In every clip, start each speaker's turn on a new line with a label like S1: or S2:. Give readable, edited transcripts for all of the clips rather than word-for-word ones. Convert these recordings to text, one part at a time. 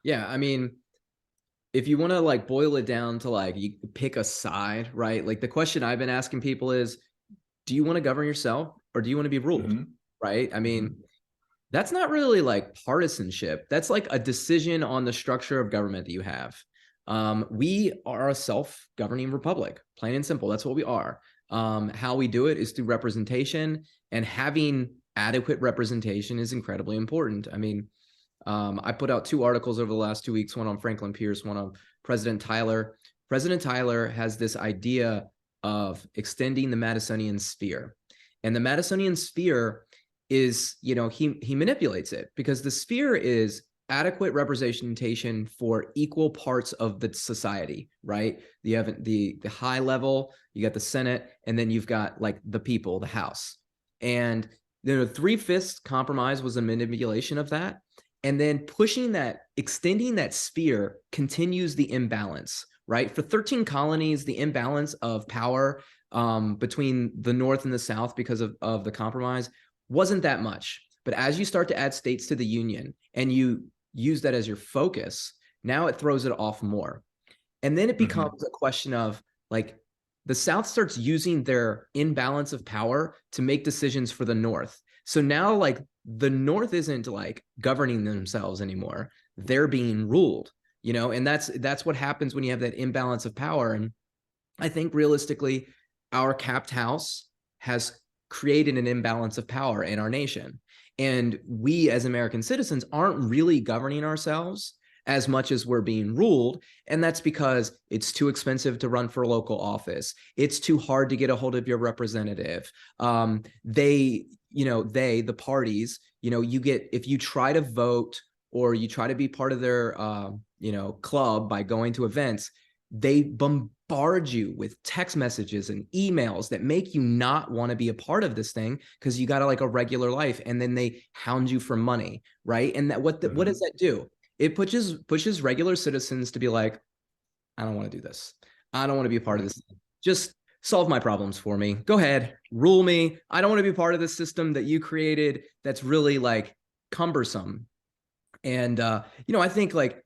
S1: Yeah, I mean, if you want to like boil it down to like you pick a side, right? Like the question I've been asking people is, do you want to govern yourself or do you want to be ruled?
S2: Hmm.
S1: Right? I mean,
S2: Hmm.
S1: that's not really like partisanship. That's like a decision on the structure of government that you have. We are a self-governing republic, plain and simple. That's what we are. How we do it is through representation, and having adequate representation is incredibly important. I mean, I put out two articles over the last 2 weeks, one on Franklin Pierce, one on President Tyler. President Tyler has this idea of extending the Madisonian sphere. And the Madisonian sphere is, he manipulates it because the sphere is adequate representation for equal parts of the society, right? You have the high level, you got the Senate, and then you've got like the people, the House. And three-fifths compromise was a manipulation of that. And then pushing that, extending that sphere continues the imbalance, right? For 13 colonies, the imbalance of power between the North and the South because of the compromise wasn't that much. But as you start to add states to the Union and you use that as your focus, now it throws it off more. And then it
S2: Hmm.
S1: becomes a question of like the South starts using their imbalance of power to make decisions for the North. So now, like, the North isn't like governing themselves anymore. They're being ruled, and that's what happens when you have that imbalance of power. And I think realistically, our capped house has created an imbalance of power in our nation. And we as American citizens aren't really governing ourselves as much as we're being ruled. And that's because it's too expensive to run for a local office. It's too hard to get a hold of your representative. The parties, you get, if you try to vote or you try to be part of their, club by going to events, they bombard you with text messages and emails that make you not want to be a part of this thing because you got like a regular life, and then they hound you for money, right? And that what does
S2: Hmm.
S1: that do? It pushes regular citizens to be like, I don't want to do this. I don't want to be a part of this. Just solve my problems for me. Go ahead, rule me. I don't want to be part of this system that you created that's really like cumbersome. And I think like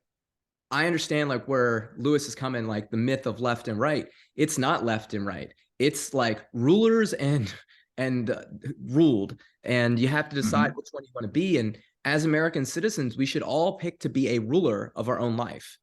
S1: I understand like where Lewis is coming, like the myth of left and right. It's not left and right. It's like rulers and ruled, and you have to decide
S2: Hmm.
S1: which one you want to be. And as American citizens, we should all pick to be a ruler of our own life.